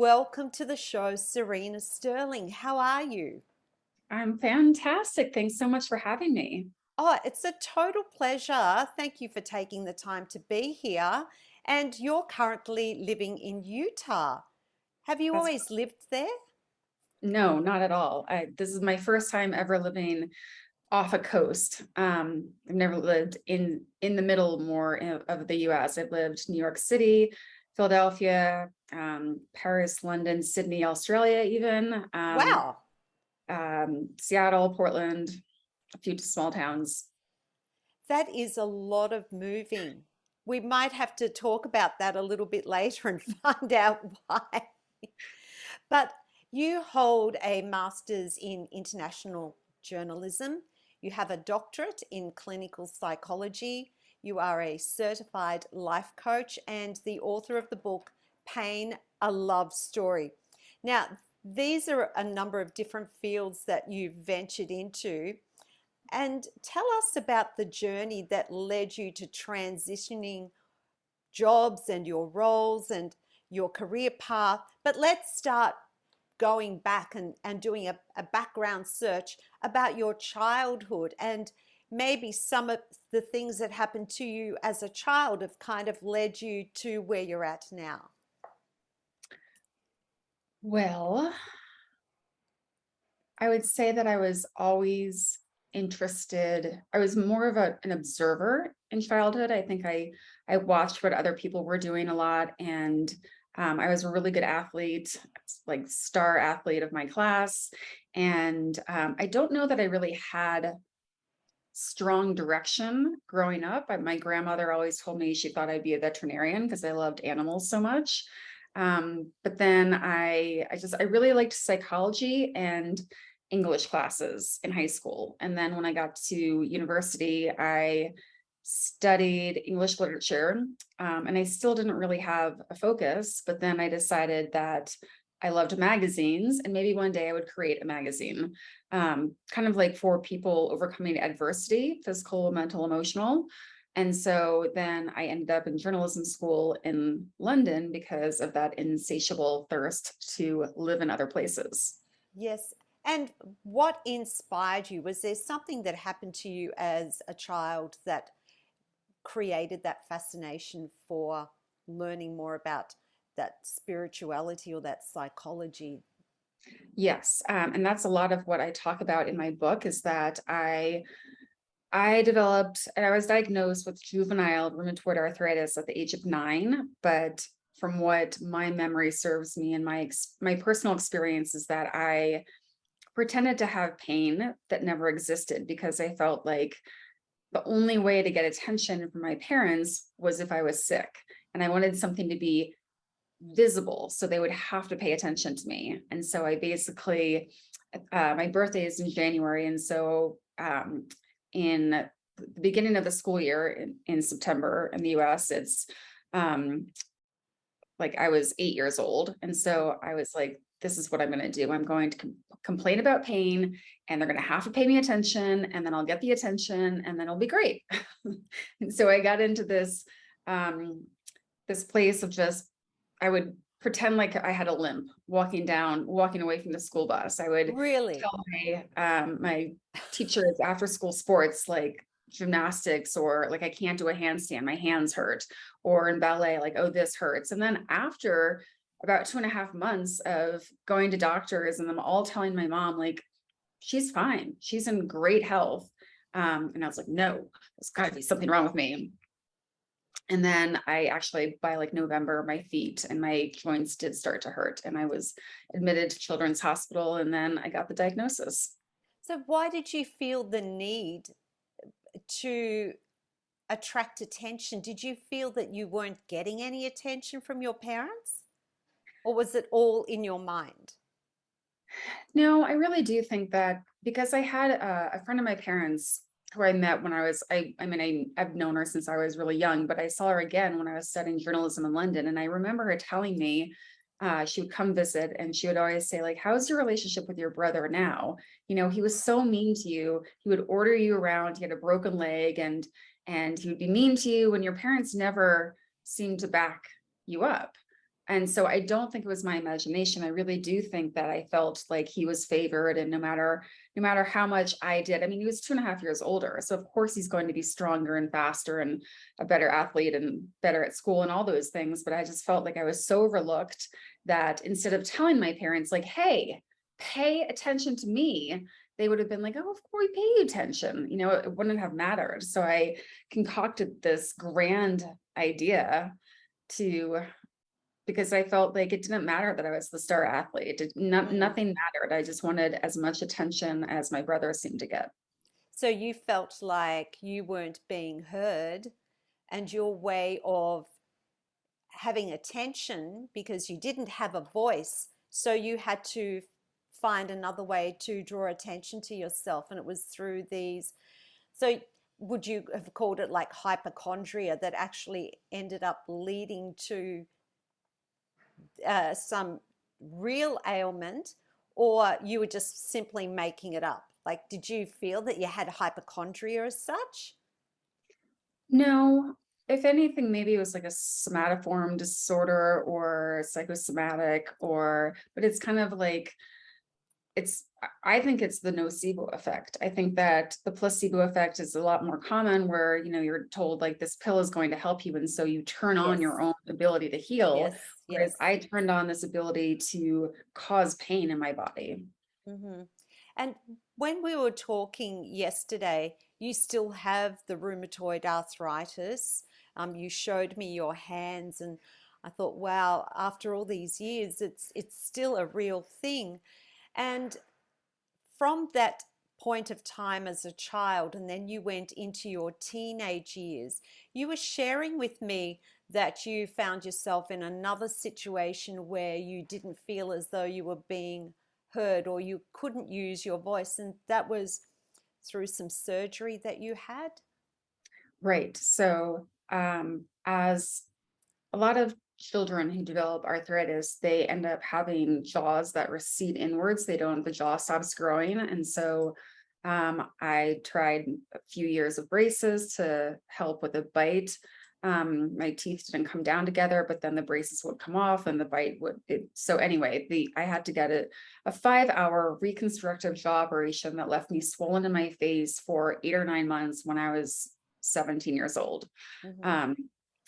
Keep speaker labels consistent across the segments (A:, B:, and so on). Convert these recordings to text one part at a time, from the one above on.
A: welcome to the show, Serena Sterling. How are you?
B: I'm fantastic. Thanks so much for having me.
A: Oh, it's a total pleasure. Thank you for taking the time to be here. And you're currently living in Utah. Have you
B: That's
A: always lived there?
B: No, not at all. This is my first time ever living off a coast. I've never lived in the middle more of the US. I've lived New York City, Philadelphia, Paris, London, Sydney, Australia, even
A: Wow,
B: Seattle, Portland, a few small towns.
A: that is a lot of moving. We might have to talk about that a little bit later and find out why. But you hold a master's in international journalism. You have a doctorate in clinical psychology. You are a certified life coach and the author of the book Pain, a Love Story. Now, these are a number of different fields that you've ventured into. And tell us about the journey that led you to transitioning jobs and your roles and your career path. But let's start going back and doing a background search about your childhood and maybe some of the things that happened to you as a child have kind of led you to where you're at now.
B: Well, I would say that I was always interested. I was more of an observer in childhood. I think I watched what other people were doing a lot, and I was a really good athlete, like star athlete of my class. And I don't know that I really had strong direction growing up. My grandmother always told me she thought I'd be a veterinarian because I loved animals so much. But then I really liked psychology and English classes in high school. And then when I got to university, I studied English literature, and I still didn't really have a focus. But then I decided that I loved magazines, and maybe one day I would create a magazine, kind of like for people overcoming adversity, physical, mental, emotional. And so then I ended up in journalism school in London because of that insatiable thirst to live in other places.
A: Yes. And what inspired you? Was there something that happened to you as a child that created that fascination for learning more about that spirituality or that psychology?
B: Yes, and that's a lot of what I talk about in my book is that I developed and I was diagnosed with juvenile rheumatoid arthritis at the age of 9, but from what my memory serves me and my personal experience is that I pretended to have pain that never existed because I felt like the only way to get attention from my parents was if I was sick. And I wanted something to be visible, so they would have to pay attention to me. And so I basically, my birthday is in January. And so in the beginning of the school year in September in the US, it's um, like I was 8 years old. And so I was like, this is what I'm going to do. I'm going to complain about pain and they're going to have to pay me attention and then I'll get the attention and then it'll be great. And so I got into um, this place of just, I would pretend like I had a limp walking away from the school bus. I would
A: Really?
B: tell my teachers after school sports, like gymnastics, or like I can't do a handstand, my hands hurt, or in ballet, like, oh, this hurts. And then after about 2.5 months of going to doctors and them all telling my mom, like, she's fine, she's in great health. And I was like, no, there's got to be something wrong with me. And then I actually, by like November, my feet and my joints did start to hurt. And I was admitted to Children's Hospital. And then I got the diagnosis.
A: So, why did you feel the need to attract attention? Did you feel that you weren't getting any attention from your parents? Or was it all in your mind?
B: No, I really do think that because I had a friend of my parents who I met when I've known her since I was really young, but I saw her again when I was studying journalism in London. And I remember her telling me, she would come visit and she would always say, like, how's your relationship with your brother now? You know, he was so mean to you. He would order you around. He had a broken leg and he would be mean to you, and your parents never seemed to back you up. And so I don't think it was my imagination. I really do think that I felt like he was favored, and no matter how much I did, I mean, he was 2.5 years older. So of course he's going to be stronger and faster and a better athlete and better at school and all those things. But I just felt like I was so overlooked that instead of telling my parents, like, hey, pay attention to me, they would have been like, oh, of course we pay you attention. It wouldn't have mattered. So I concocted this grand idea to because I felt like it didn't matter that I was the star athlete.
A: Mm.
B: Nothing mattered. I just wanted as much attention as my brother seemed to get.
A: So you felt like you weren't being heard, and your way of having attention, because you didn't have a voice, so you had to find another way to draw attention to yourself, and it was through these. So would you have called it like hypochondria that actually ended up leading to some real ailment, or you were just simply making it up? Like, did you feel that you had hypochondria as such?
B: No, if anything, maybe it was like a somatoform disorder or psychosomatic, but it's kind of like I think it's the nocebo effect. I think that the placebo effect is a lot more common where, you're told like this pill is going to help you. And so you turn on
A: Yes,
B: your own ability to heal.
A: yes,
B: Whereas
A: yes.
B: I turned on this ability to cause pain in my body.
A: Hmm. And when we were talking yesterday, you still have the rheumatoid arthritis. You showed me your hands, and I thought, wow, after all these years, it's still a real thing. And from that point of time as a child, and then you went into your teenage years, you were sharing with me that you found yourself in another situation where you didn't feel as though you were being heard, or you couldn't use your voice, and that was through some surgery that you had.
B: Right. So, as a lot of children who develop arthritis, they end up having jaws that recede inwards. The jaw stops growing. And so, I tried a few years of braces to help with a bite. My teeth didn't come down together, but then the braces would come off and the bite so anyway, I had to get a 5-hour reconstructive jaw operation that left me swollen in my face for 8 or 9 months when I was 17 years old.
A: Mm-hmm.
B: Um,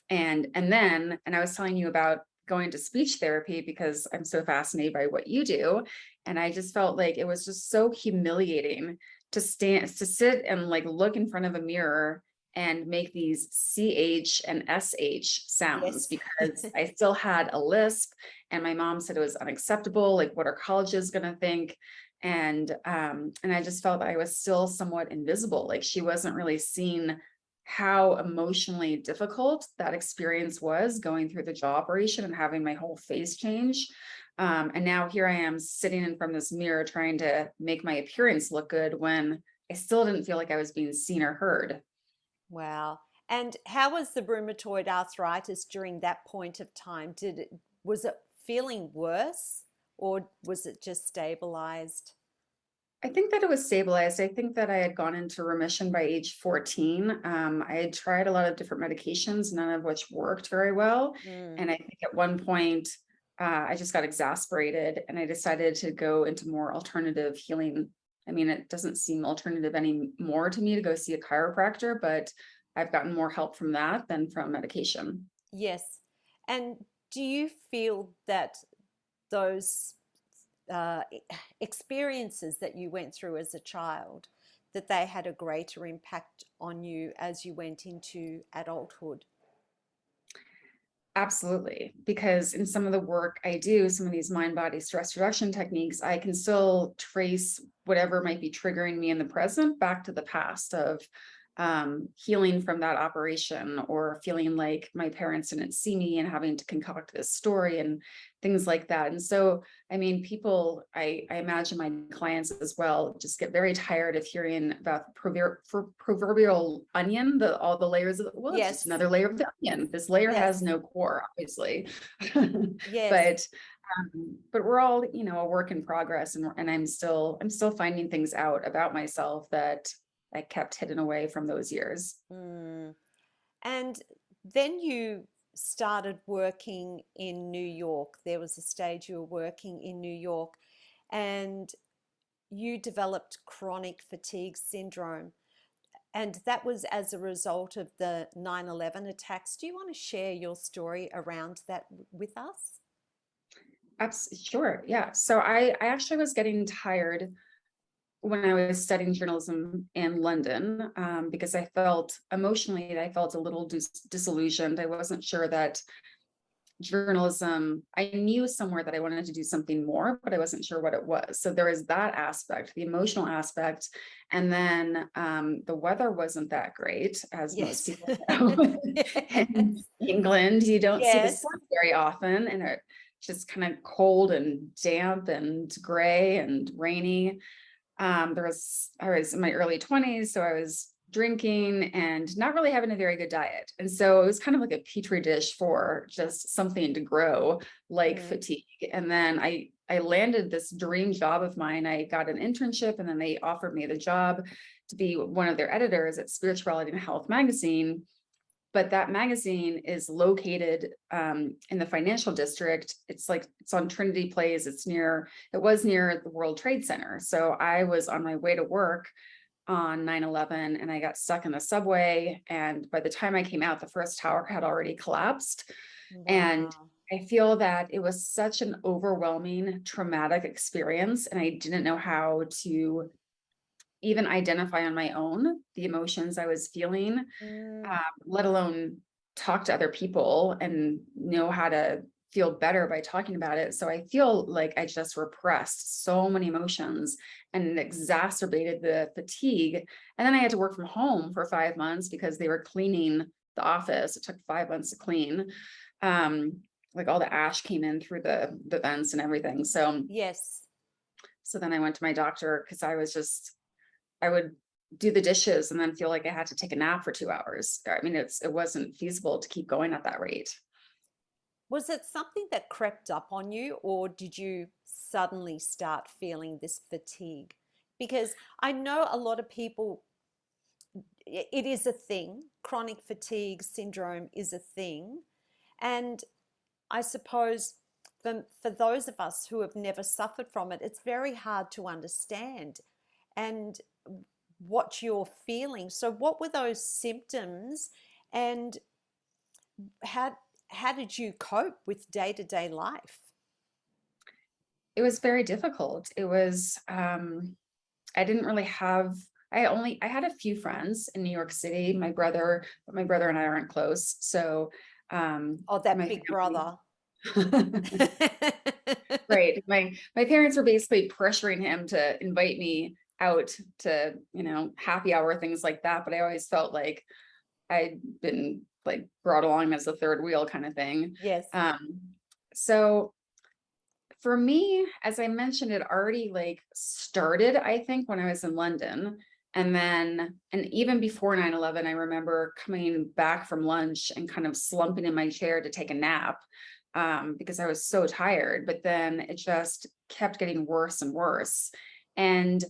B: and I was telling you about going to speech therapy because I'm so fascinated by what you do. And I just felt like it was just so humiliating to sit and like look in front of a mirror and make these CH and SH sounds
A: Yes.
B: because I still had a lisp, and my mom said it was unacceptable. Like, what are colleges going to think? And I just felt that I was still somewhat invisible. Like, she wasn't really seeing how emotionally difficult that experience was, going through the jaw operation and having my whole face change. And now here I am sitting in front of this mirror trying to make my appearance look good when I still didn't feel like I was being seen or heard.
A: Wow. And how was the rheumatoid arthritis during that point of time? Was it feeling worse, or was it just stabilized?
B: I think that it was stabilized. I think that I had gone into remission by age 14. I had tried a lot of different medications, none of which worked very well.
A: Mm.
B: And I think at one point, I just got exasperated and I decided to go into more alternative healing. I mean, it doesn't seem alternative anymore to me to go see a chiropractor, but I've gotten more help from that than from medication.
A: Yes. And do you feel that those uh, e- experiences that you went through as a child, that they had a greater impact on you as you went into adulthood?
B: Absolutely. Because in some of the work I do, some of these mind body stress reduction techniques, I can still trace whatever might be triggering me in the present back to the past of healing from that operation, or feeling like my parents didn't see me and having to concoct this story and things like that. And so, I mean, I imagine my clients as well just get very tired of hearing about the proverbial onion, all the layers of, well, it's just
A: Yes.
B: another layer of the onion. This layer has
A: Yes.
B: no core, obviously.
A: Yes.
B: but but we're all, a work in progress, and I'm still finding things out about myself that I kept hidden away from those years.
A: Mm. And then you started working in New York. There was a stage you were working in New York and you developed chronic fatigue syndrome. And that was as a result of the 9/11 attacks. Do you want to share your story around that with us?
B: Sure. Yeah. So I actually was getting tired when I was studying journalism in London, because I felt emotionally, I felt a little disillusioned. I wasn't sure that journalism, I knew somewhere that I wanted to do something more, but I wasn't sure what it was. So there was that aspect, the emotional aspect. And then the weather wasn't that great, as most
A: Yes.
B: people know. In
A: Yes.
B: England, you don't see the
A: Yes.
B: sun very often, and it's just kind of cold and damp and gray and rainy. I was in my early 20s, so I was drinking and not really having a very good diet. And so it was kind of like a petri dish for just something to grow, like
A: Mm.
B: fatigue. And then I landed this dream job of mine. I got an internship, and then they offered me the job to be one of their editors at Spirituality and Health magazine. But that magazine is located in the financial district. It's on Trinity Place. It was near the World Trade Center. So I was on my way to work on 9/11, and I got stuck in the subway. And by the time I came out, the first tower had already collapsed. And
A: Wow.
B: I feel that it was such an overwhelming, traumatic experience. And I didn't know how to even identify on my own the emotions I was feeling,
A: Mm.
B: let alone talk to other people and know how to feel better by talking about it. So I feel like I just repressed so many emotions, and it exacerbated the fatigue. And then I had to work from home for 5 months because they were cleaning the office. It took 5 months to clean. Like all the ash came in through the vents and everything.
A: Yes.
B: So then I went to my doctor because I would do the dishes and then feel like I had to take a nap for 2 hours. I mean, it wasn't feasible to keep going at that rate.
A: Was it something that crept up on you, or did you suddenly start feeling this fatigue? Because I know a lot of people, it is a thing. Chronic fatigue syndrome is a thing. And I suppose for those of us who have never suffered from it, it's very hard to understand and what you're feeling. So, what were those symptoms, and how how did you cope with day to day life?
B: It was very difficult. It was I didn't really have I had a few friends in New York City. My brother and I aren't close. So
A: Oh, that
B: my
A: big brother.
B: family. Right. My parents were basically pressuring him to invite me out to, happy hour, things like that. But I always felt like I'd been like brought along as the third wheel kind of thing.
A: Yes.
B: So for me, as I mentioned, it already like started, I think, when I was in London. And even before 9/11, I remember coming back from lunch and kind of slumping in my chair to take a nap, because I was so tired. But then it just kept getting worse and worse. And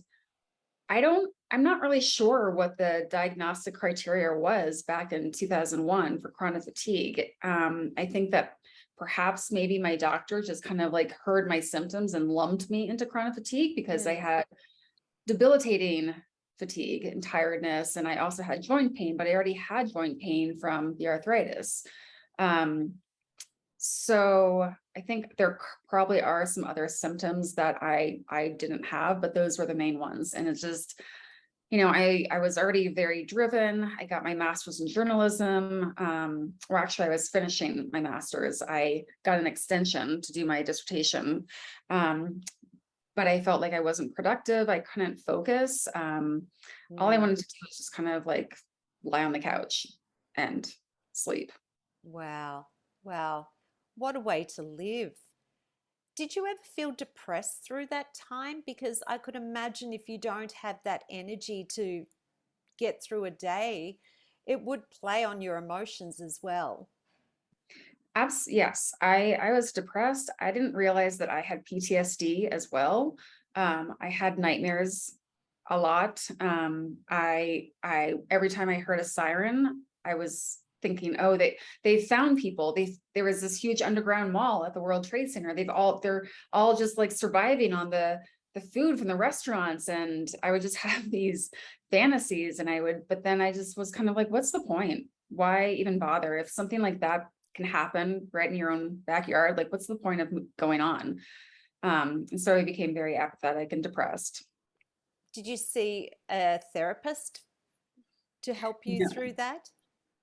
B: I'm not really sure what the diagnostic criteria was back in 2001 for chronic fatigue. I think that perhaps maybe my doctor just kind of like heard my symptoms and lumped me into chronic fatigue because I
A: Mm.
B: had debilitating fatigue and tiredness. And I also had joint pain, but I already had joint pain from the arthritis. Um, so I think there probably are some other symptoms that I didn't have, but those were the main ones. And it's just, I was already very driven. I got my master's in journalism. Or actually I was finishing my master's. I got an extension to do my dissertation. But I felt like I wasn't productive. I couldn't focus. All I
A: Mm.
B: wanted to do was just kind of like lie on the couch and sleep.
A: Wow. Wow. What a way to live. Did you ever feel depressed through that time? Because I could imagine if you don't have that energy to get through a day, it would play on your emotions as well.
B: Yes, I was depressed. I didn't realize that I had PTSD as well. I had nightmares a lot. I every time I heard a siren, I was thinking, oh, they found people. There was this huge underground mall at the World Trade Center. They're all just like surviving on the food from the restaurants. And I would just have these fantasies, but then I just was kind of like, what's the point? Why even bother? If something like that can happen right in your own backyard, like what's the point of going on? And so I became very apathetic and depressed.
A: Did you see a therapist to help you
B: No,
A: through that?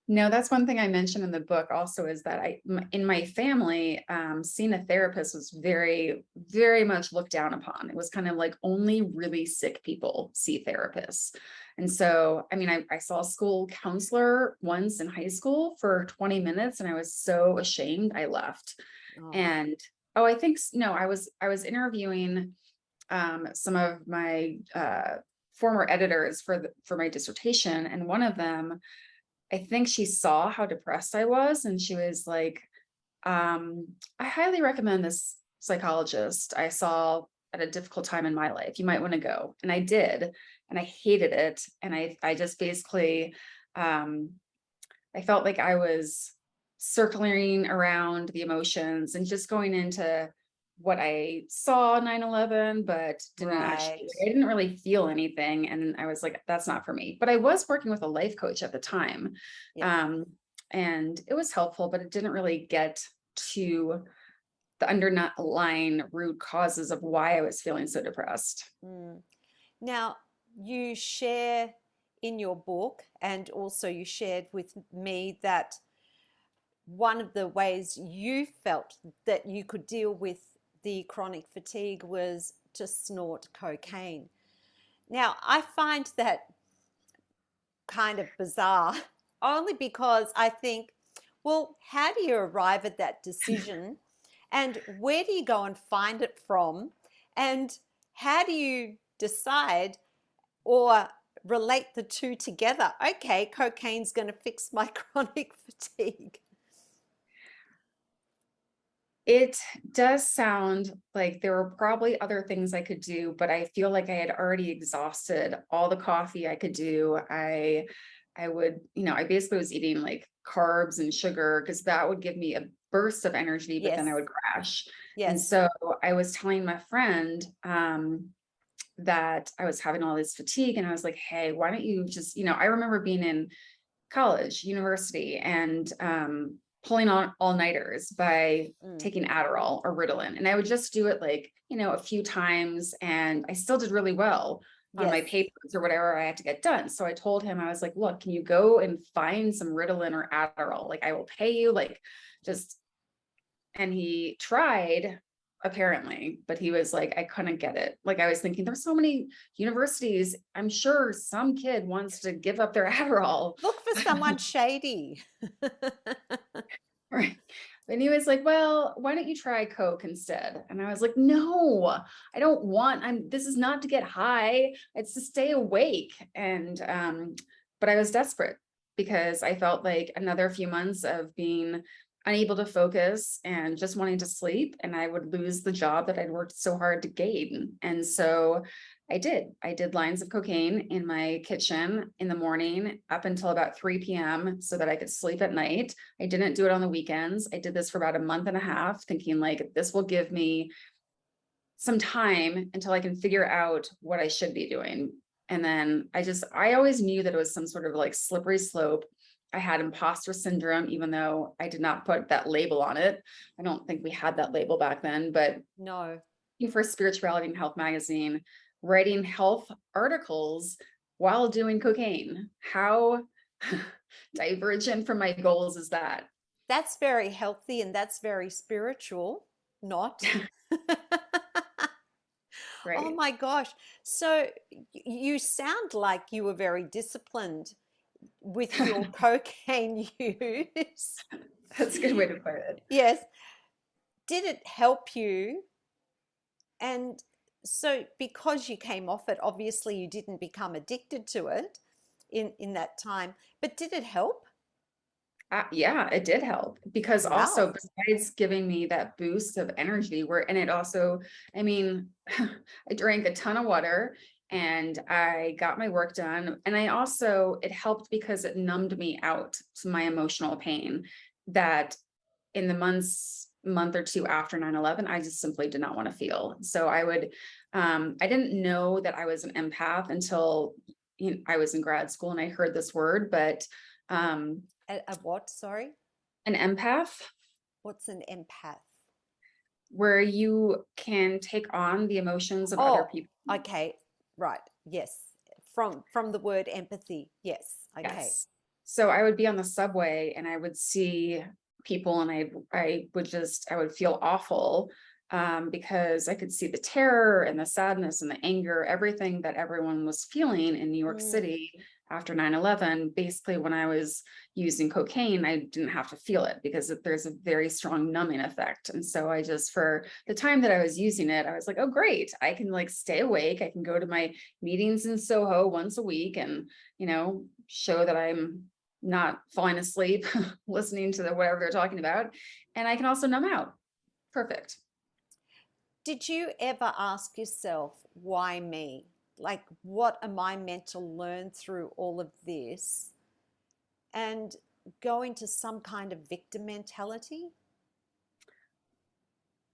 B: no, that's one thing I mentioned in the book also, is that in my family, seeing a therapist was very, very much looked down upon. It was kind of like only really sick people see therapists. And so, I mean, I saw a school counselor once in high school for 20 minutes and I was so ashamed I left.
A: Oh,
B: And oh, I think no, I was interviewing some of my former editors for my dissertation, and one of them, I think she saw how depressed I was, and she was like, I highly recommend this psychologist I saw at a difficult time in my life. You might want to go. And I did, and I hated it. And I just basically, um, I felt like I was circling around the emotions and just going into what I saw 9/11, but
A: right.
B: I didn't really feel anything. And I was like, that's not for me. But I was working with a life coach at the time.
A: Yeah.
B: Um, and it was helpful, but it didn't really get to the underlying root causes of why I was feeling so depressed.
A: Mm. Now, you share in your book, and also you shared with me that one of the ways you felt that you could deal with the chronic fatigue was to snort cocaine. Now, I find that kind of bizarre, only because I think, well, how do you arrive at that decision? And where do you go and find it from? And how do you decide or relate the two together? Okay, cocaine's going to fix my chronic fatigue.
B: It does sound like there were probably other things I could do, but I feel like I had already exhausted all the coffee I could do. I would, I basically was eating like carbs and sugar because that would give me a burst of energy, but then I
A: Yes,
B: would crash. And
A: yes,
B: so I was telling my friend that I was having all this fatigue, and I was like, hey, why don't you just, I remember being in college, university, and pulling on all-nighters by
A: mm,
B: taking Adderall or Ritalin. And I would just do it like, a few times, and I still did really well on my
A: yes,
B: papers or whatever I had to get done. So I told him, I was like, look, can you go and find some Ritalin or Adderall? Like, I will pay you, like, just, and he tried apparently, but he was like, I couldn't get it. Like, I was thinking there's so many universities, I'm sure some kid wants to give up their Adderall.
A: look for someone shady.
B: Right. And he was like, well, why don't you try Coke instead? And I was like, no, I don't want, this is not to get high. It's to stay awake. And, but I was desperate because I felt like another few months of being unable to focus and just wanting to sleep, and I would lose the job that I'd worked so hard to gain. And so I did lines of cocaine in my kitchen in the morning up until about 3 p.m. so that I could sleep at night. I didn't do it on the weekends. I did this for about a month and a half, thinking like this will give me some time until I can figure out what I should be doing. And then I always knew that it was some sort of like slippery slope. I had imposter syndrome, even though I did not put that label on it. I don't think we had that label back then, but
A: No.
B: for Spirituality and Health magazine, writing health articles while doing cocaine. How divergent from my goals is that?
A: That's very healthy and that's very spiritual, not. Oh
B: Right.
A: my gosh. So you sound like you were very disciplined with your cocaine use.
B: That's a good way to put it.
A: Yes. Did it help you? And so because you came off it, obviously you didn't become addicted to it in that time, but did it help?
B: Yeah, it did help because also
A: Wow.
B: besides giving me that boost of energy, and it also, I mean, I drank a ton of water and I got my work done. And I also, it helped because it numbed me out to my emotional pain that in the month or two after 9/11, I just simply did not want to feel. So I didn't know that I was an empath until I was in grad school and I heard this word, but um,
A: A what? Sorry.
B: an empath,
A: What's an empath?
B: where you can take on the emotions of other
A: Oh,
B: people.
A: okay. Right. Yes. From the word empathy. Yes. Okay.
B: Yes. So I would be on the subway and I would see people and I would feel awful because I could see the terror and the sadness and the anger, everything that everyone was feeling in New York
A: Mm,
B: City after 9/11. Basically, when I was using cocaine, I didn't have to feel it because there's a very strong numbing effect. And so I just, for the time that I was using it, I was like, oh, great. I can like stay awake. I can go to my meetings in Soho once a week and show that I'm not falling asleep listening to whatever they're talking about. And I can also numb out. Perfect.
A: Did you ever ask yourself, why me? Like, what am I meant to learn through all of this? And go into some kind of victim mentality?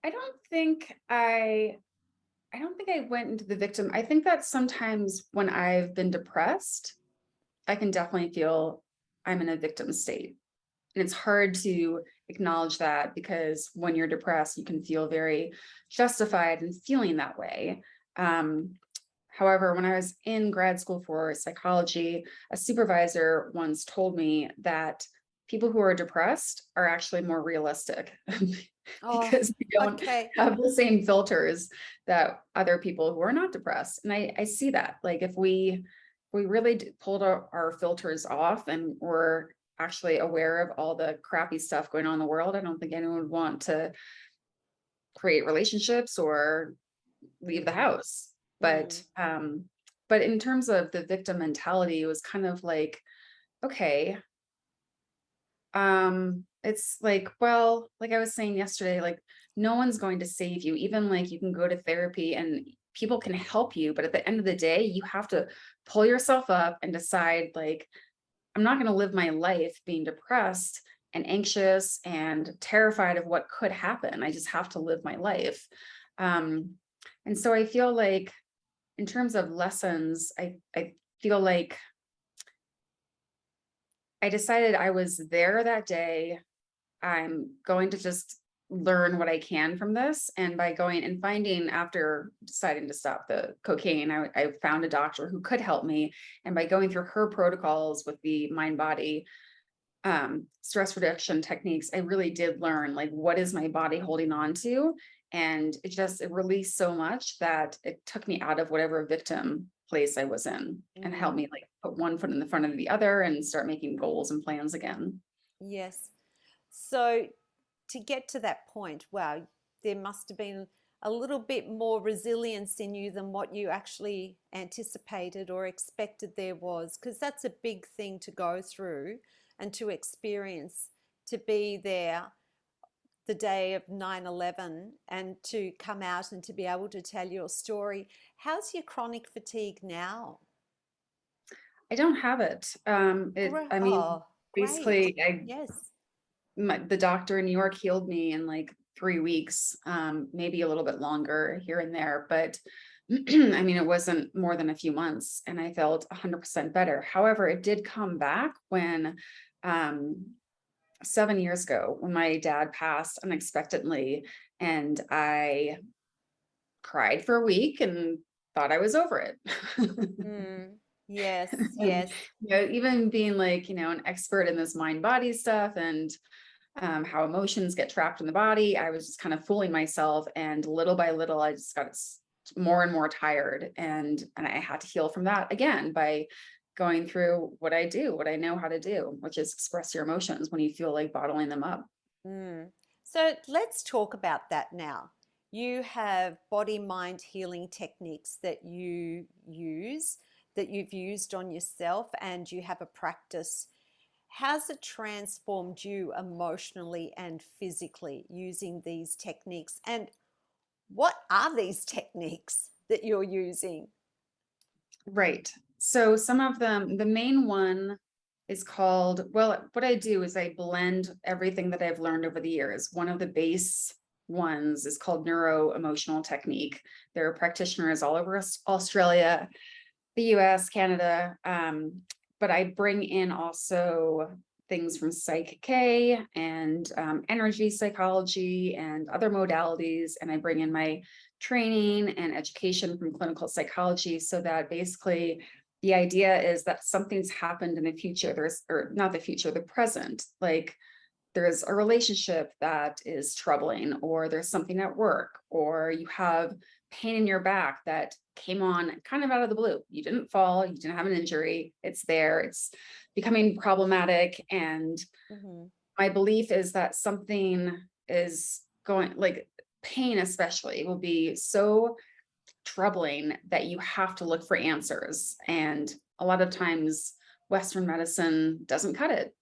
B: I don't think I I don't think I went into the victim. I think that sometimes when I've been depressed, I can definitely feel I'm in a victim state. And it's hard to acknowledge that because when you're depressed, you can feel very justified in feeling that way. Um, However, when I was in grad school for psychology, a supervisor once told me that people who are depressed are actually more realistic
A: Oh,
B: because they don't
A: okay.
B: have the same filters that other people who are not depressed. And I see that. Like if we really pulled our filters off and were actually aware of all the crappy stuff going on in the world, I don't think anyone would want to create relationships or leave the
A: Mm,
B: house. But
A: mm,
B: but in terms of the victim mentality, it was kind of like, okay, it's like, well, like I was saying yesterday, like no one's going to save you. Even like you can go to therapy and people can help you, but at the end of the day, you have to pull yourself up and decide like, I'm not going to live my life being depressed and anxious and terrified of what could happen. I just have to live my life. Um, and so I feel like in terms of lessons, I feel like I decided I was there that day. I'm going to just learn what I can from this. And by going and finding, after deciding to stop the cocaine, I found a doctor who could help me. And by going through her protocols with the mind body stress reduction techniques, I really did learn like what is my body holding on to. And it released so much that it took me out of whatever victim place I was in and helped
A: mm.
B: me like put one foot in the front of the other and start making goals and plans again.
A: Yes. So to get to that point, wow, there must have been a little bit more resilience in you than what you actually anticipated or expected there was, because that's a big thing to go through and to experience, to be there the day of 9/11 and to come out and to be able to tell your story. How's your chronic fatigue now?
B: I don't have it. I mean,
A: Oh, great.
B: basically,
A: Yes.
B: the doctor in New York healed me in like 3 weeks, maybe a little bit longer here and there, but I mean, it wasn't more than a few months and I felt 100% better. However, it did come back when, um, 7 years ago, when my dad passed unexpectedly, and I cried for a week and thought I was over it.
A: Mm, yes,
B: And,
A: yes.
B: even being like, an expert in this mind body stuff and how emotions get trapped in the body, I was just kind of fooling myself. And little by little, I just got more and more tired. And I had to heal from that again by going through what I do, what I know how to do, which is express your emotions when you feel like bottling them up.
A: Mm. So let's talk about that now. You have body mind healing techniques that you use, that you've used on yourself, and you have a practice. How's it transformed you emotionally and physically using these techniques? And what are these techniques that you're using?
B: Right. So some of them, the main one is called, well, what I do is I blend everything that I've learned over the years. One of the base ones is called neuro emotional technique. There are practitioners all over Australia, the US, Canada. But I bring in also things from Psych K and energy psychology and other modalities. And I bring in my training and education from clinical psychology so that basically the idea is that something's happened in the future. Or not the future, the present. Like there's a relationship that is troubling, or there's something at work, or you have pain in your back that came on kind of out of the blue. You didn't fall, you didn't have an injury, it's there, it's becoming problematic. And
A: Hmm.
B: my belief is that something is going, like pain especially, will be so troubling that you have to look for answers. And a lot of times, Western medicine doesn't cut it.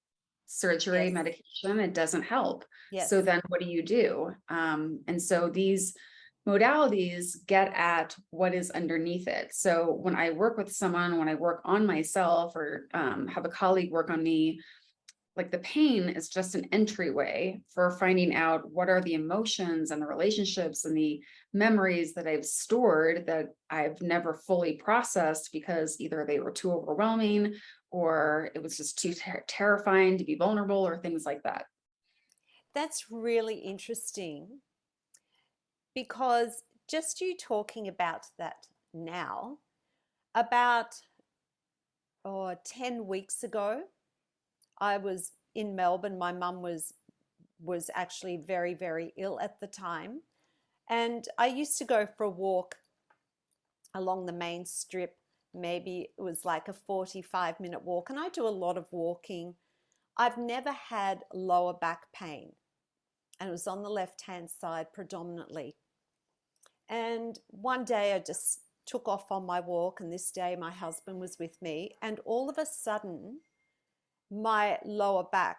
B: Surgery,
A: Yes,
B: medication, it doesn't help. So
A: yes.
B: then what do you do? And so these modalities get at what is underneath it. So when I work with someone, when I work on myself, or have a colleague work on me, like the pain is just an entryway for finding out what are the emotions and the relationships and the memories that I've stored that I've never fully processed because either they were too overwhelming or it was just too terrifying to be vulnerable or things like that.
A: That's really interesting because just you talking about that now, about 10 weeks ago, I was in Melbourne. My mum was actually very, very ill at the time. And I used to go for a walk along the main strip. Maybe it was like a 45-minute walk. And I do a lot of walking. I've never had lower back pain. And it was on the left-hand side predominantly. And one day I just took off on my walk, and this day my husband was with me. And all of a sudden, my lower back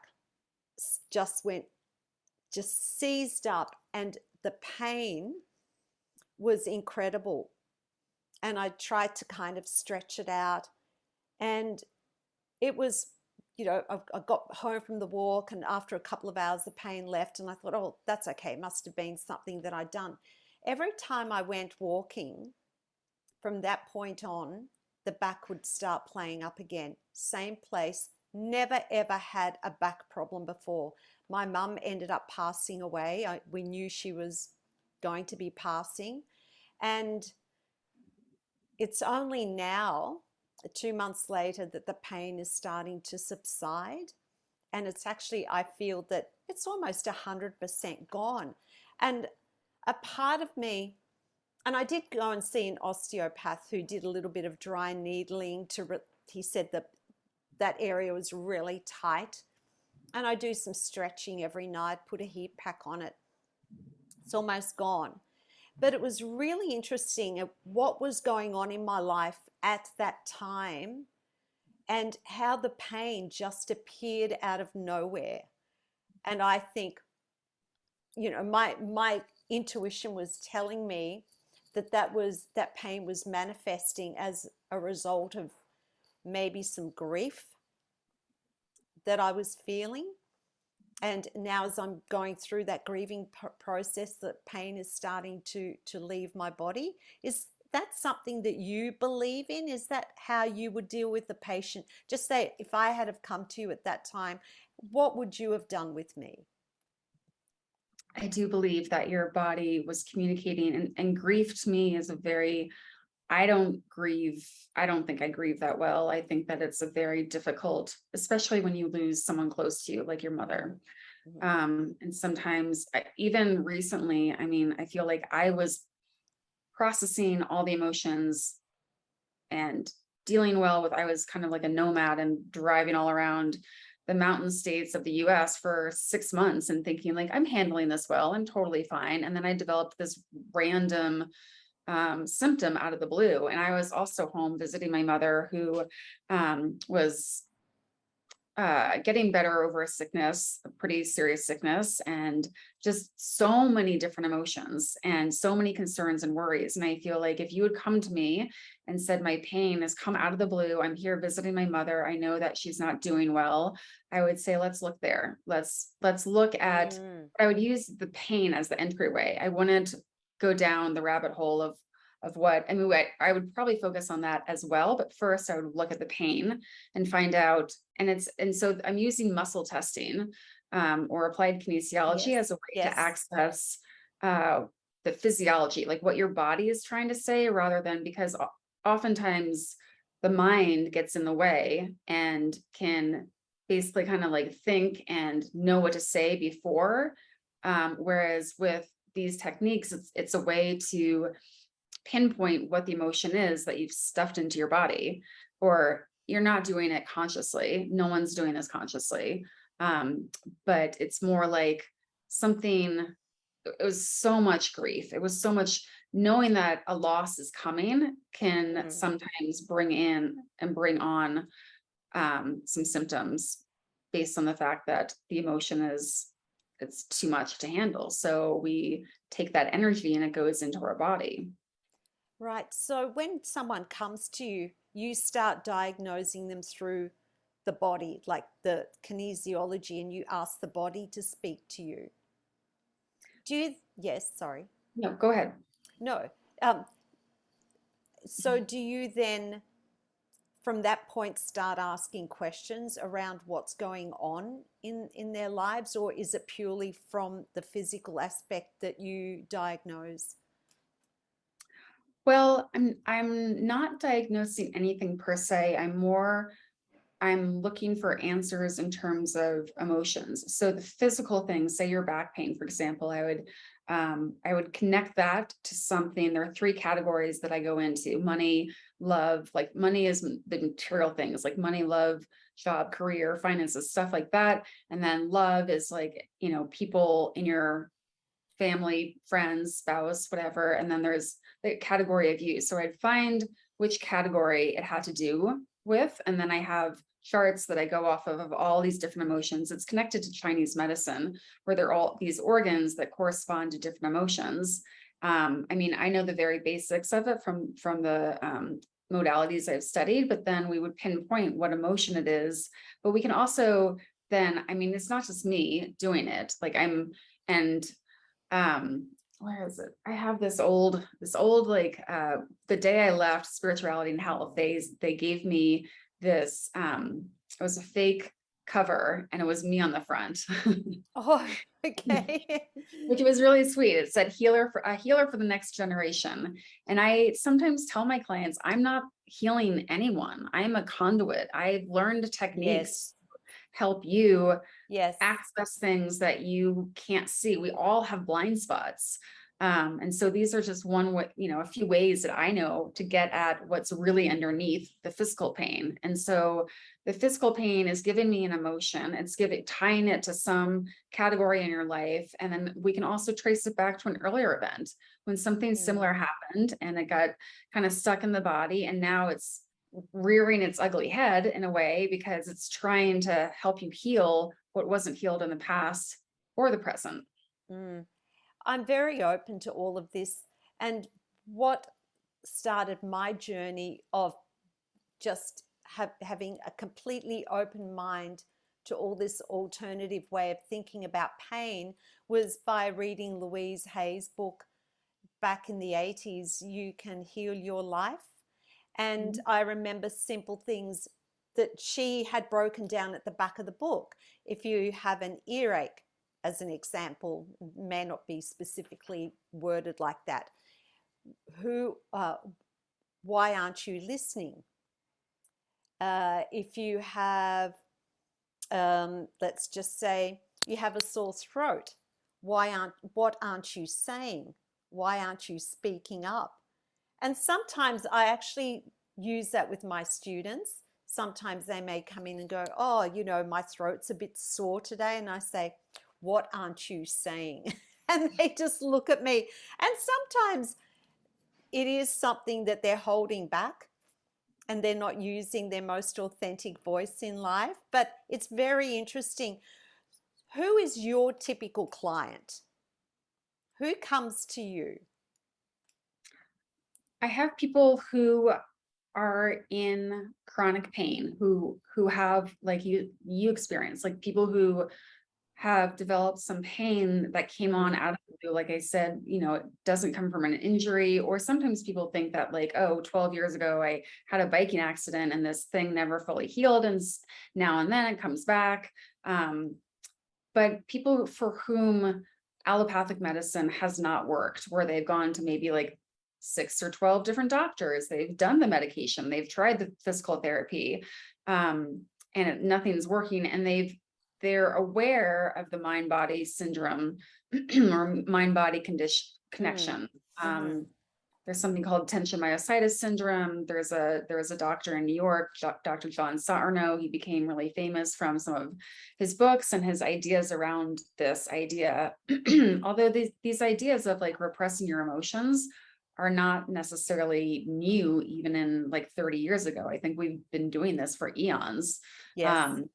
A: just went, just seized up, and the pain was incredible. And I tried to kind of stretch it out. And it was, I got home from the walk, and after a couple of hours, the pain left. And I thought, oh, that's okay. It must have been something that I'd done. Every time I went walking from that point on, the back would start playing up again. Same place. Never ever had a back problem before. My mum ended up passing away. We knew she was going to be passing. And it's only now, 2 months later, that the pain is starting to subside. And it's actually, I feel that it's almost 100% gone. And a part of me, and I did go and see an osteopath who did a little bit of dry needling he said that that area was really tight. And I do some stretching every night, put a heat pack on it. It's almost gone. But it was really interesting what was going on in my life at that time and how the pain just appeared out of nowhere. And I think, my intuition was telling me that pain was manifesting as a result of maybe some grief that I was feeling. And now, as I'm going through that grieving process, the pain is starting to leave my body. Is that something that you believe in? Is that how you would deal with the patient? Just say, if I had have come to you at that time, what would you have done with me?
B: I do believe that your body was communicating, and grief to me is a very, I don't grieve. I don't think I grieve that well. I think that it's a very difficult, especially when you lose someone close to you, like your mother.
A: Mhm.
B: And sometimes, even recently, I mean, I feel like I was processing all the emotions and dealing well with, I was kind of like a nomad and driving all around the mountain states of the US for 6 months and thinking like, I'm handling this well, I'm totally fine. And then I developed this random symptom out of the blue. And I was also home visiting my mother who was getting better over a sickness, a pretty serious sickness, and just so many different emotions and so many concerns and worries. And I feel like if you would come to me and said, my pain has come out of the blue, I'm here visiting my mother, I know that she's not doing well, I would say, let's look there. Let's look at,
A: Mm,
B: I would use the pain as the entryway. I wouldn't go down the rabbit hole of what, I mean, I would probably focus on that as well. But first I would look at the pain and find out, and so I'm using muscle testing, or applied kinesiology
A: yes,
B: as a way to
A: yes,
B: access, uh, the physiology, like what your body is trying to say, rather than, because oftentimes the mind gets in the way and can basically kind of like think and know what to say before. Whereas with these techniques, it's a way to pinpoint what the emotion is that you've stuffed into your body, or you're not doing it consciously. No one's doing this consciously. But it's more like something, it was so much grief. It was so much knowing that a loss is coming can
A: mm,
B: sometimes bring in and bring on, some symptoms based on the fact that the emotion is, it's too much to handle. So we take that energy and it goes into our body.
A: right. So when someone comes to you, you start diagnosing them through the body, like the kinesiology, and you ask the body to speak to you. Do you, yes, sorry.
B: No, go ahead.
A: No. Um, so do you then, from that point, start asking questions around what's going on in their lives, or is it purely from the physical aspect that you diagnose?
B: Well, I'm not diagnosing anything per se. I'm looking for answers in terms of emotions. So the physical things, say your back pain, for example, I would connect that to something. There are three categories that I go into: money, love, like money is the material things, like money, love, job, career, finances, stuff like that. And then love is like, people in your family, friends, spouse, whatever. And then there's the category of you. So I'd find which category it had to do with. And then I have charts that I go off of all these different emotions. It's connected to Chinese medicine, where they're all these organs that correspond to different emotions. I mean, I know the very basics of it from the, modalities I've studied, but then we would pinpoint what emotion it is. But we can also then, I mean, it's not just me doing it. Like and where is it? I have this old like, the day I left Spirituality and Health, they gave me this, it was a fake cover and it was me on the front.
A: Oh, okay.
B: Which was really sweet. It said healer for a healer for the next generation. And I sometimes tell my clients, I'm not healing anyone. I'm a conduit. I've learned techniques
A: Yes,
B: help you
A: yes.
B: access things that you can't see. We all have blind spots. And so these are just one way, a few ways that I know to get at what's really underneath the physical pain. And so the physical pain is giving me an emotion. It's tying it to some category in your life. And then we can also trace it back to an earlier event when something
A: Mm.
B: similar happened and it got kind of stuck in the body. And now it's rearing its ugly head in a way because it's trying to help you heal what wasn't healed in the past or the present.
A: Mm. I'm very open to all of this. And what started my journey of just having a completely open mind to all this alternative way of thinking about pain was by reading Louise Hay's book back in the 80s, You Can Heal Your Life. And
B: Mhm.
A: I remember simple things that she had broken down at the back of the book. If you have an earache, as an example, may not be specifically worded like that. Who, why aren't you listening? If you have, let's just say, you have a sore throat, what aren't you saying? Why aren't you speaking up? And sometimes I actually use that with my students. Sometimes they may come in and go, oh, my throat's a bit sore today. And I say, what aren't you saying? And they just look at me. And sometimes it is something that they're holding back. and they're not using their most authentic voice in life. But it's very interesting. Who is your typical client? Who comes to you?
B: I have people who are in chronic pain, who have, like you experience, like people who have developed some pain that came on
A: Mm,
B: out of the blue. Like I said, it doesn't come from an injury, or sometimes people think that, like, oh, 12 years ago, I had a biking accident and this thing never fully healed. And now and then it comes back. But people for whom allopathic medicine has not worked, where they've gone to maybe like 6 or 12 different doctors, they've done the medication, they've tried the physical therapy, nothing's working, and they're aware of the mind body syndrome or mind body condition
A: mm,
B: connection.
A: mhm.
B: There's something called tension myositis syndrome. There was a doctor in New York, Dr. John Sarno. He became really famous from some of his books and his ideas around this idea. Although these ideas of like repressing your emotions are not necessarily new, even in like 30 years ago. I think we've been doing this for eons.
A: Yes.
B: Um,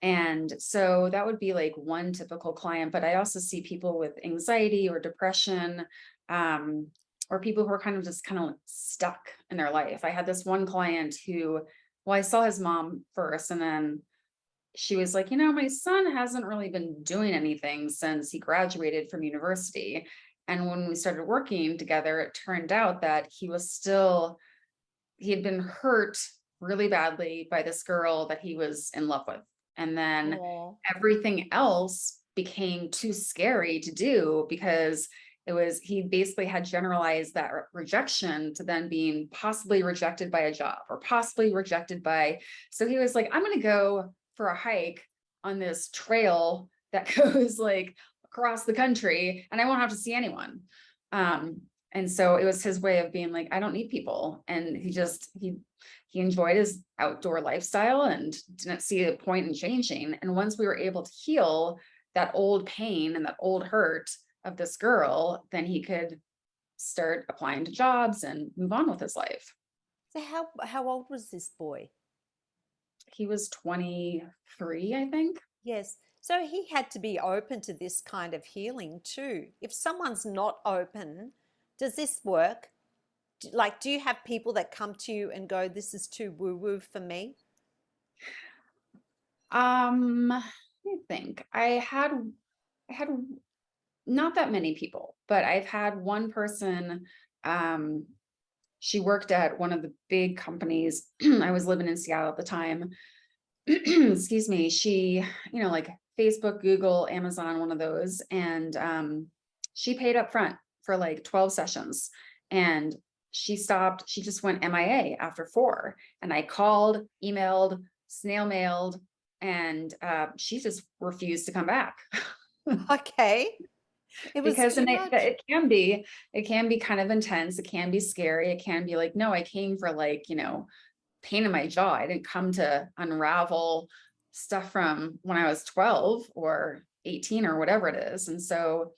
B: and so that would be like one typical client, but I also see people with anxiety or depression, um, or people who are kind of stuck in their life. I had this one client who, well, I saw his mom first, and then she was like, my son hasn't really been doing anything since he graduated from university. And when we started working together, it turned out that he had been hurt really badly by this girl that he was in love with. And then
A: Oh,
B: everything else became too scary to do, because he basically had generalized that rejection to then being possibly rejected by a job, or possibly rejected by, so he was like, I'm going to go for a hike on this trail that goes like across the country, and I won't have to see anyone. Um, and so it was his way of being like, I don't need people. And he enjoyed his outdoor lifestyle and didn't see a point in changing. And once we were able to heal that old pain and that old hurt of this girl, then he could start applying to jobs and move on with his life.
A: so how old was this boy?
B: He was 23, I think.
A: Yes. So he had to be open to this kind of healing too. If someone's not open, does this work? Like, do you have people that come to you and go, this is too woo-woo for me?
B: Let me think. I had not that many people, but I've had one person. Um, she worked at one of the big companies. I was living in Seattle at the time. Excuse me. She, like Facebook, Google, Amazon, one of those. And she paid up front for like 12 sessions. And she just went MIA after 4. And I called, emailed, snail mailed, and she just refused to come back.
A: Okay. It was
B: Because
A: too
B: and
A: much.
B: it can be kind of intense, it can be scary, it can be like, no, I came for like, pain in my jaw. I didn't come to unravel stuff from when I was 12 or 18 or whatever it is. And so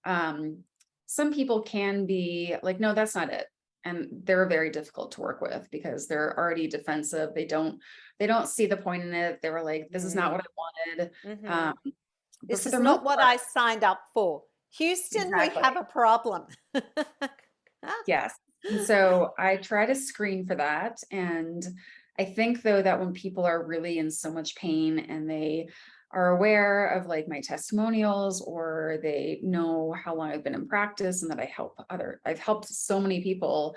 B: um some people can be like, no, that's not it. And they're very difficult to work with because they're already defensive. They don't see the point in it. They were like, this is not
A: Mm,
B: what I wanted.
A: hmm.
B: Um, but
A: This
B: for
A: is
B: the most
A: not what
B: part,
A: I signed up for. Houston, we have
B: exactly.
A: a problem.
B: Yes. And so I try to screen for that. And I think though that when people are really in so much pain and they are aware of like my testimonials, or they know how long I've been in practice and that I've helped so many people.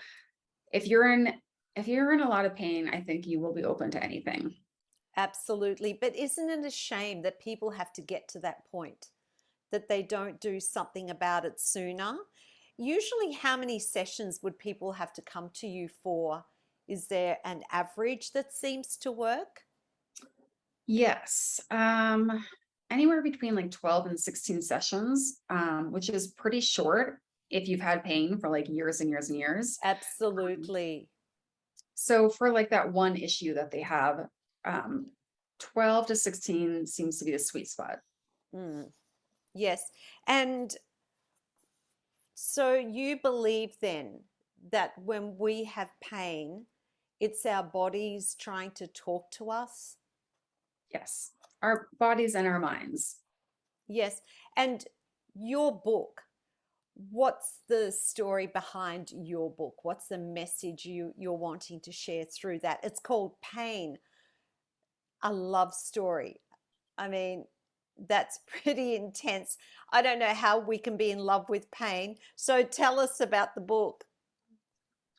B: If you're in a lot of pain, I think you will be open to anything.
A: Absolutely. But isn't it a shame that people have to get to that point, that they don't do something about it sooner? Usually, how many sessions would people have to come to you for? Is there an average that seems to work?
B: Yes. Anywhere between like 12 and 16 sessions, which is pretty short if you've had pain for like years and years and years. Um,
A: Absolutely.
B: so for like that one issue that they have, um, 12 to 16 seems to be the sweet spot.
A: Mm, yes. And so you believe then that when we have pain, It's our bodies trying to talk to us.
B: Yes, our bodies and our minds.
A: Yes. And your book, what's the story behind your book? What's the message you're wanting to share through that? It's called Pain, a love story. I mean, that's pretty intense. I don't know how we can be in love with pain. So tell us about the book.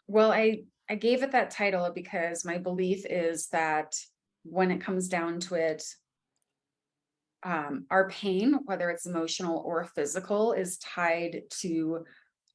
B: Well, I gave it that title because my belief is that when it comes down to it, our pain, whether it's emotional or physical, is tied to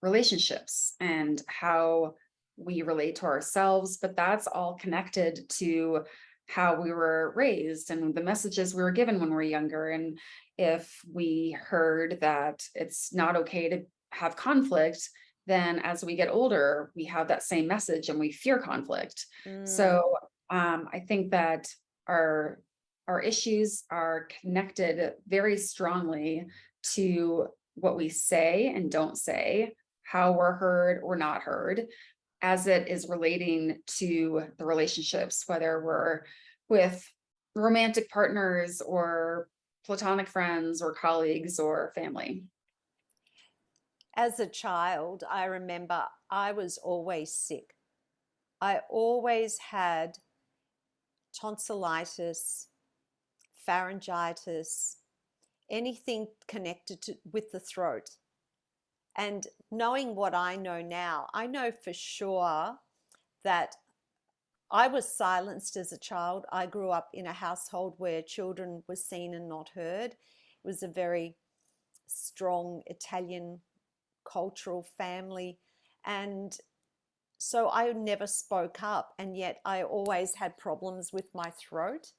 B: relationships and how we relate to ourselves. But that's all connected to how we were raised and the messages we were given when we were younger. And if we heard that it's not okay to have conflict, then as we get older, we have that same message and we fear conflict.
A: Mm.
B: So I think that our our issues are connected very strongly to what we say and don't say, how we're heard or not heard, as it is relating to the relationships, whether we're with romantic partners or platonic friends or colleagues or family.
A: As a child, I remember I was always sick. I always had tonsillitis, pharyngitis, anything connected with the throat. And knowing what I know now, I know for sure that I was silenced as a child. I grew up in a household where children were seen and not heard. It was a very strong Italian cultural family. And so I never spoke up, and yet I always had problems with my throat.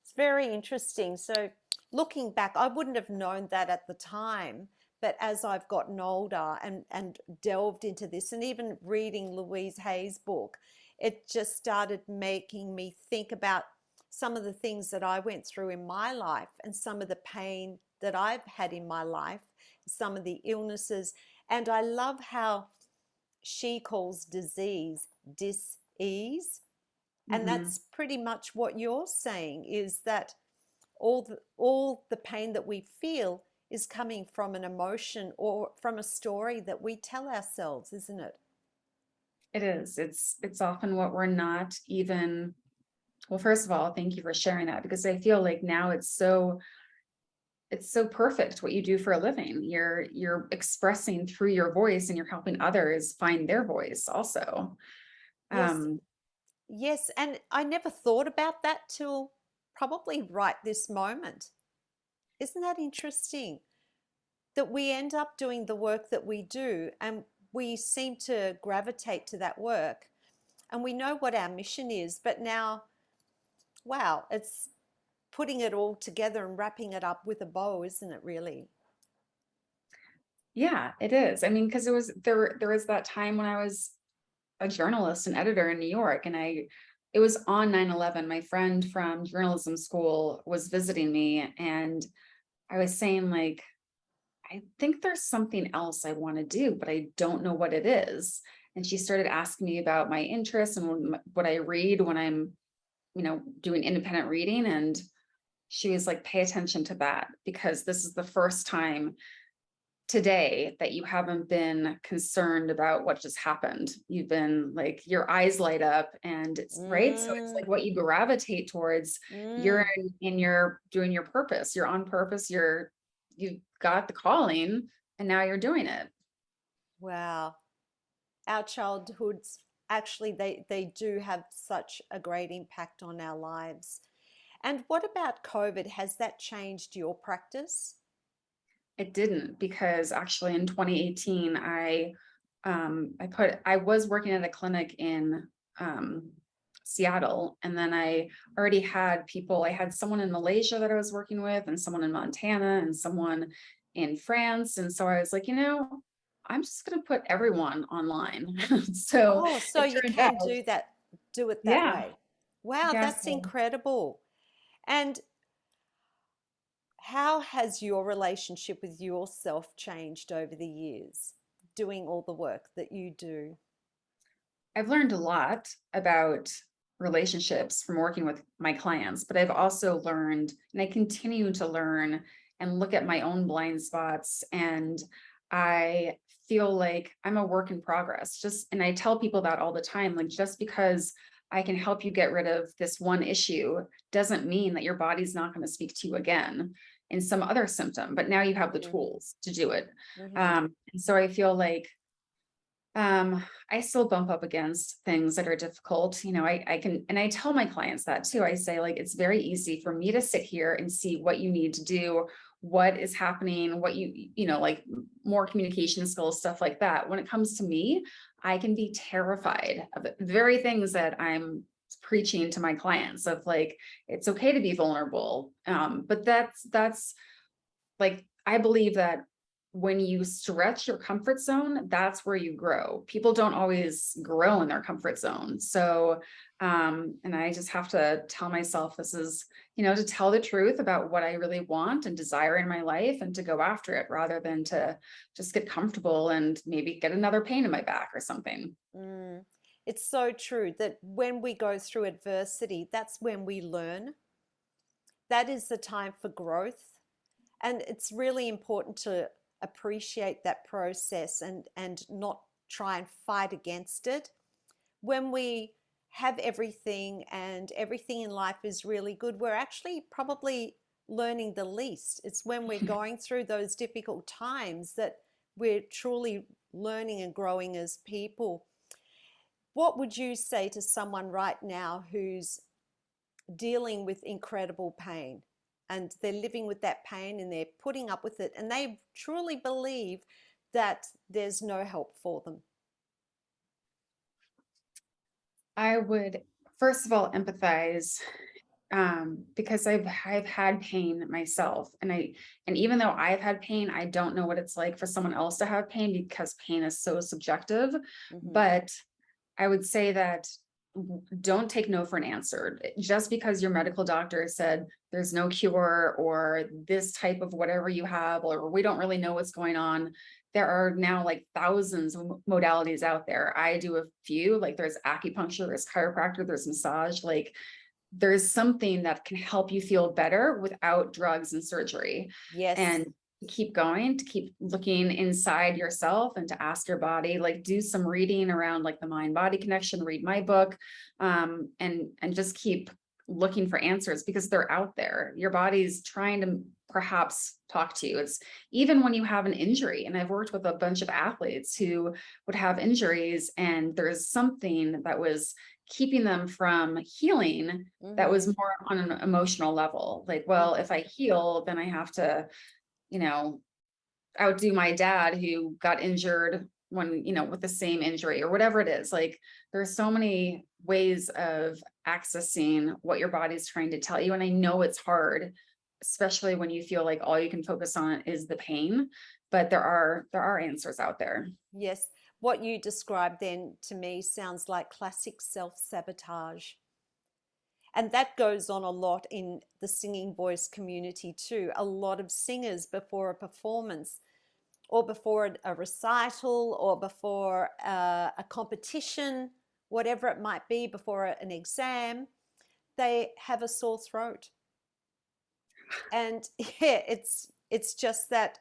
A: It's very interesting. So looking back, I wouldn't have known that at the time, but as I've gotten older and delved into this, and even reading Louise Hay's book, it just started making me think about some of the things that I went through in my life and some of the pain that I've had in my life, some of the illnesses. And I love how she calls disease dis-ease. And
B: Mhm.
A: that's pretty much what you're saying, is that all the pain that we feel is coming from an emotion or from a story that we tell ourselves, isn't it?
B: It is. It's often what we're not even. Well, first of all, thank you for sharing that because I feel like now it's so perfect what you do for a living. You're expressing through your voice and you're helping others find their voice also.
A: Yes,
B: Um,
A: yes. And I never thought about that till probably right this moment. Isn't that interesting? That we end up doing the work that we do and we seem to gravitate to that work and we know what our mission is, but now, wow, it's putting it all together and wrapping it up with a bow, isn't it, really?
B: yeah, it is. I mean, because there was that time when I was a journalist and editor in New York, and it was on 9/11. My friend from journalism school was visiting me, and I was saying, like, I think there's something else I want to do, but I don't know what it is. And she started asking me about my interests and what I read when I'm, doing independent reading. And she was like, pay attention to that because this is the first time today that you haven't been concerned about what just happened. You've been like, your eyes light up and it's right. So it's
A: Mm,
B: like what you gravitate towards, you're
A: mm.
B: in your doing your purpose, you're on purpose, you've got the calling and now you're doing it.
A: Wow. Our childhoods, actually, they do have such a great impact on our lives. And what about COVID? Has that changed your practice?
B: It didn't because actually in 2018, I was working at a clinic in um, Seattle, and then I already had people. I had someone in Malaysia that I was working with, and someone in Montana, and someone in France. And so I was like, I'm just going to put everyone online. So
A: Oh, so
B: it
A: you
B: turned
A: can
B: out,
A: do that, do it that
B: yeah,
A: way. Wow,
B: yeah.
A: that's
B: So
A: incredible. And how has your relationship with yourself changed over the years, doing all the work that you do?
B: I've learned a lot about relationships from working with my clients, but I've also learned, and I continue to learn and look at my own blind spots. And I feel like I'm a work in progress. And I tell people that all the time, like, just because I can help you get rid of this one issue doesn't mean that your body's not going to speak to you again in some other symptom, but now you have the
A: Mm-hmm.
B: tools to do it.
A: Mm-hmm.
B: And so I feel like I still bump up against things that are difficult. I can, and I tell my clients that too. I say, like, it's very easy for me to sit here and see what you need to do, what is happening, what like more communication skills, stuff like that. When it comes to me, I can be terrified of the very things that I'm preaching to my clients of, like, it's okay to be vulnerable. But that's like, I believe that when you stretch your comfort zone, that's where you grow. People don't always grow in their comfort zone. So, and I just have to tell myself this is, to tell the truth about what I really want and desire in my life, and to go after it rather than to just get comfortable and maybe get another pain in my back or something.
A: Mm. It's so true that when we go through adversity, that's when we learn. That is the time for growth. And it's really important to appreciate that process and not try and fight against it. When we have everything and everything in life is really good, we're actually probably learning the least. It's when we're going through those difficult times that we're truly learning and growing as people. What would you say to someone right now who's dealing with incredible pain, and they're living with that pain and they're putting up with it, and they truly believe that there's no help for them?
B: I would first of all empathize, because I've had pain myself, and even though I've had pain, I don't know what it's like for someone else to have pain, because pain is so subjective.
A: Mm-hmm.
B: But I would say that don't take no for an answer. Just because your medical doctor said there's no cure, or this type of whatever you have, or we don't really know what's going on. There are now like thousands of modalities out there. I do a few, like there's acupuncture, there's chiropractor, there's massage, like there's something that can help you feel better without drugs and surgery.
A: Yes.
B: And keep going, to keep looking inside yourself, and to ask your body, like, do some reading around like the mind body connection, read my book, and just keep looking for answers, because they're out there. Your body's trying to perhaps talk to you. It's even when you have an injury, and I've worked with a bunch of athletes who would have injuries, and there's something that was keeping them from healing, that was
A: Mm-hmm.
B: more on an emotional level. Like, well, if I heal, then I have to, you know, outdo my dad who got injured when, with the same injury or whatever it is. Like, there's so many ways of accessing what your body's trying to tell you. And I know it's hard, especially when you feel like all you can focus on is the pain, but there are answers out there.
A: Yes. What you described then to me sounds like classic self-sabotage. And that goes on a lot in the singing voice community too. A lot of singers before a performance, or before a recital, or before a competition, whatever it might be, before an exam, they have a sore throat. And yeah, it's just that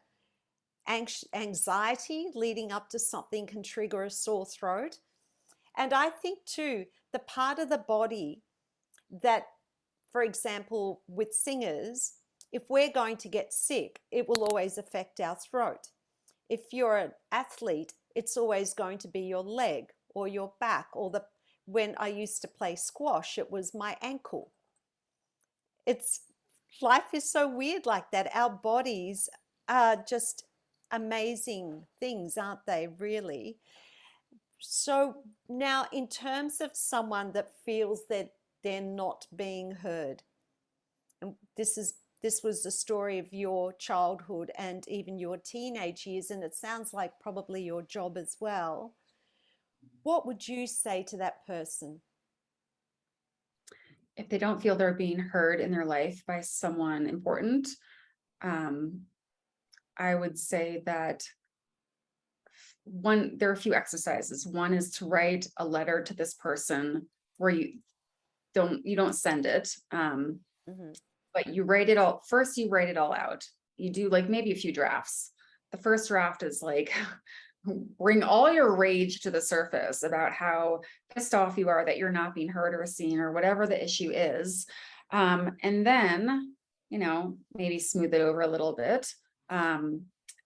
A: anxiety leading up to something can trigger a sore throat. And I think too, the part of the body that, for example, with singers, if we're going to get sick, it will always affect our throat. If you're an athlete, it's always going to be your leg or your back, or when I used to play squash, it was my ankle. It's Life is so weird like that. Our bodies are just amazing things, aren't they, really? So now, in terms of someone that feels that they're not being heard, and this was the story of your childhood and even your teenage years, and it sounds like probably your job as well. What would you say to that person?
B: If they don't feel they're being heard in their life by someone important, um, I would say that there are a few exercises. One is to write a letter to this person, where you don't send it.
A: Hmm.
B: But you write it all first, you write it all out. You do like maybe a few drafts. The first draft is like bring all your rage to the surface about how pissed off you are that you're not being heard or seen or whatever the issue is. And then, maybe smooth it over a little bit.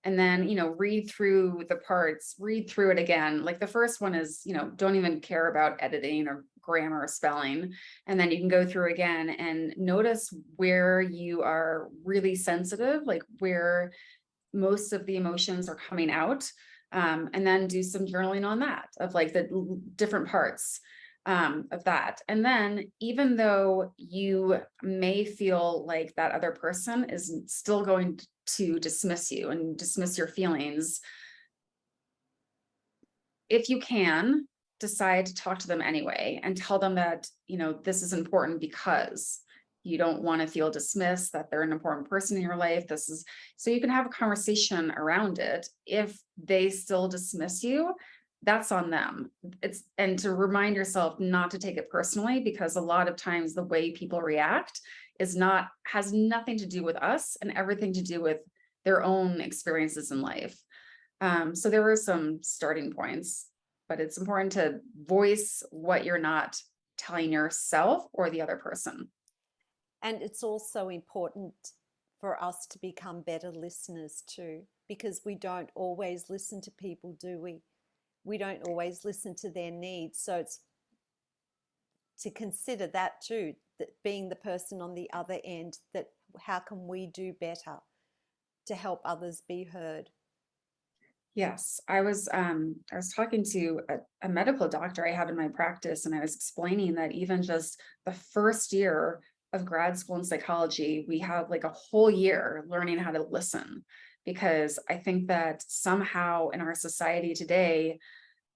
B: And then, read through the parts, read through it again. Like the first one is, don't even care about editing or grammar or spelling. And then you can go through again and notice where you are really sensitive, like where most of the emotions are coming out. And then do some journaling on that of like the different parts of that. And then even though you may feel like that other person is still going to dismiss you and dismiss your feelings, if you can, decide to talk to them anyway and tell them that, this is important because you don't want to feel dismissed, that they're an important person in your life. This is so you can have a conversation around it. If they still dismiss you, that's on them. And to remind yourself not to take it personally, because a lot of times the way people react has nothing to do with us and everything to do with their own experiences in life. So there were some starting points, but it's important to voice what you're not telling yourself or the other person.
A: And it's also important for us to become better listeners too, because we don't always listen to people, do we? We don't always listen to their needs. So it's to consider that too, that being the person on the other end, that how can we do better to help others be heard?
B: Yes, I was talking to a medical doctor I have in my practice, and I was explaining that even just the first year of grad school in psychology, we have like a whole year learning how to listen. Because I think that somehow in our society today,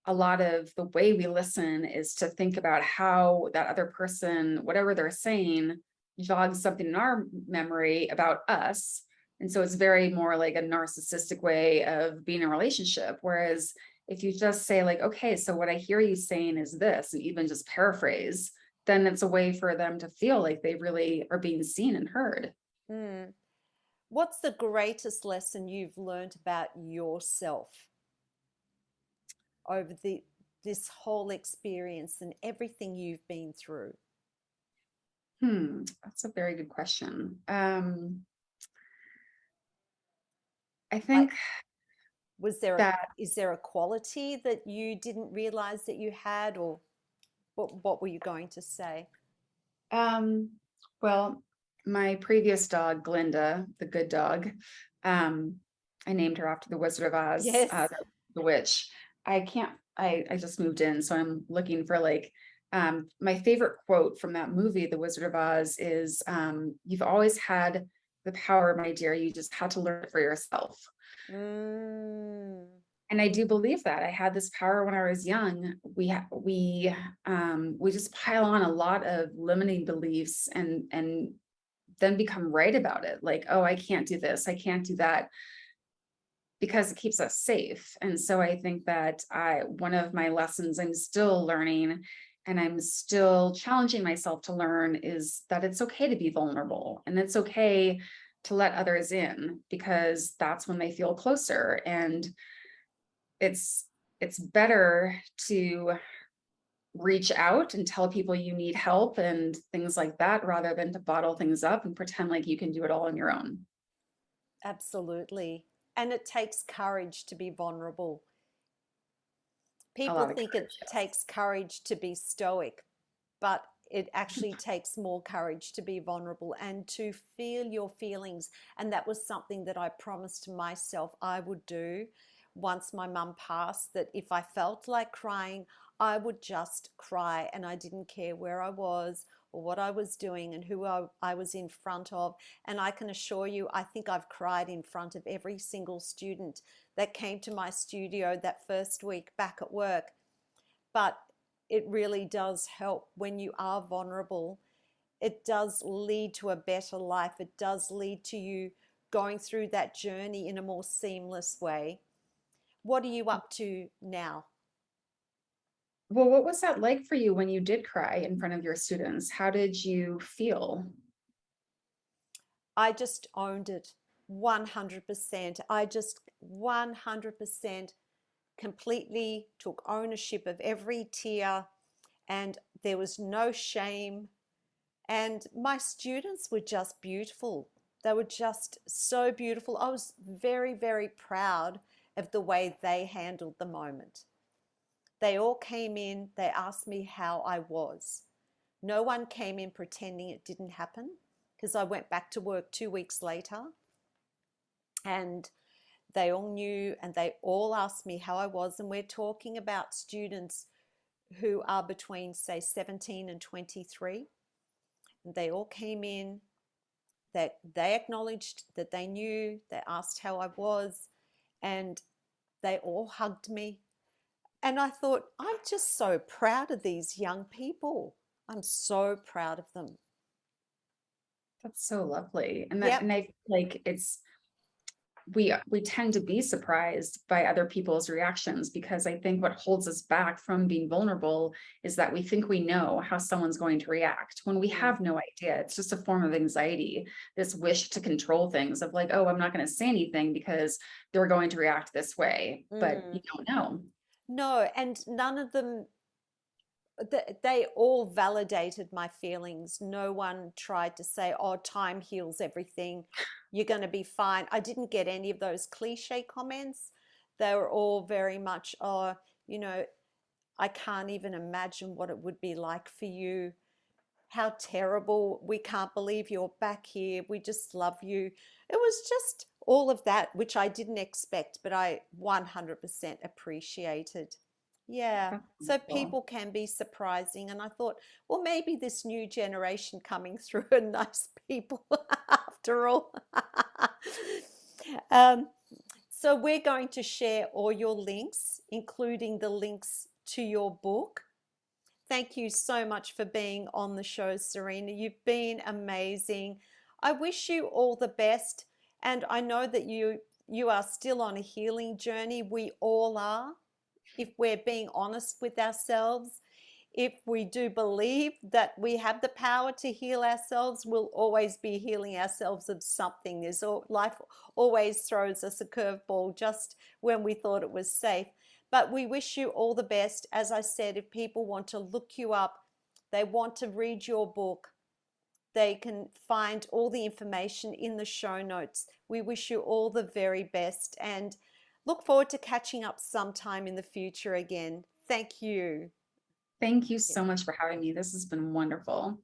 B: a lot of the way we listen is to think about how that other person, whatever they're saying, jogs something in our memory about us. And so it's very more like a narcissistic way of being in a relationship. Whereas if you just say, like, okay, so what I hear you saying is this, and even just paraphrase, then it's a way for them to feel like they really are being seen and heard.
A: Hmm. What's the greatest lesson you've learned about yourself over this whole experience and everything you've been through?
B: That's a very good question. I
A: Like,
B: think
A: was there a
B: that
A: is there a quality that you didn't realize that you had, or what were you going to say?
B: Um, well, my previous dog, Glinda, the good dog, um, I named her after the Wizard of Oz,
A: Yes.
B: the witch. I just moved in, so I'm looking for like, my favorite quote from that movie, The Wizard of Oz, is, you've always had the power, my dear, you just had to learn it for yourself.
A: Mm.
B: And I do believe that I had this power when I was young. We just pile on a lot of limiting beliefs and then become right about it. Like, oh, I can't do this, I can't do that, because it keeps us safe. And so I think that one of my lessons I'm still learning and I'm still challenging myself to learn is that it's okay to be vulnerable and it's okay to let others in, because that's when they feel closer. And it's it's better to reach out and tell people you need help and things like that, rather than to bottle things up and pretend like you can do it all on your own.
A: Absolutely. And it takes courage to be vulnerable.
B: A
A: People
B: lot of
A: think it
B: courage, yes.
A: takes courage to be stoic, but it actually takes more courage to be vulnerable and to feel your feelings. And that was something that I promised myself I would do once my mum passed, that if I felt like crying, I would just cry, and I didn't care where I was or what I was doing and who I was in front of. And I can assure you, I think I've cried in front of every single student that came to my studio that first week back at work. But it really does help when you are vulnerable. It does lead to a better life. It does lead to you going through that journey in a more seamless way. What are you up to now?
B: Well, what was that like for you when you did cry in front of your students? How did you feel?
A: I just owned it 100%. I just 100% completely took ownership of every tear, and there was no shame. And my students were just beautiful. They were just so beautiful. I was very, very proud of the way they handled the moment. They all came in, they asked me how I was. No one came in pretending it didn't happen, because I went back to work 2 weeks later, and they all knew, and they all asked me how I was. And we're talking about students who are between, say, 17 and 23. And they all came in, that they acknowledged that they knew, they asked how I was, and they all hugged me. And I thought, I'm just so proud of these young people. I'm so proud of them.
B: That's so lovely.
A: Yep.
B: And I feel like it's we tend to be surprised by other people's reactions because I think what holds us back from being vulnerable is that we think we know how someone's going to react when we
A: Mm,
B: have no idea. It's just a form of anxiety, this wish to control things of like, oh, I'm not going to say anything because they're going to react this way, but you
A: mm.
B: don't know.
A: No, and none of them, they all validated my feelings. No one tried to say, oh, time heals everything, you're going to be fine. I didn't get any of those cliche comments. They were all very much, oh, you know, I can't even imagine what it would be like for you. How terrible. We can't believe you're back here. We just love you. It was just all of that, which I didn't expect, but I 100% appreciated. Yeah.
B: That's
A: So
B: wonderful.
A: people can be surprising. And I thought, well, maybe this new generation coming through are nice people after all. um, so we're going to share all your links, including the links to your book. Thank you so much for being on the show, Serena. You've been amazing. I wish you all the best, and I know that you are still on a healing journey. We all are, if we're being honest with ourselves. If we do believe that we have the power to heal ourselves, we'll always be healing ourselves of something. Life always throws us a curveball just when we thought it was safe. But we wish you all the best. As I said, if people want to look you up, they want to read your book, they can find all the information in the show notes. We wish you all the very best and look forward to catching up sometime in the future again. Thank you.
B: Thank you so much for having me. This has been wonderful.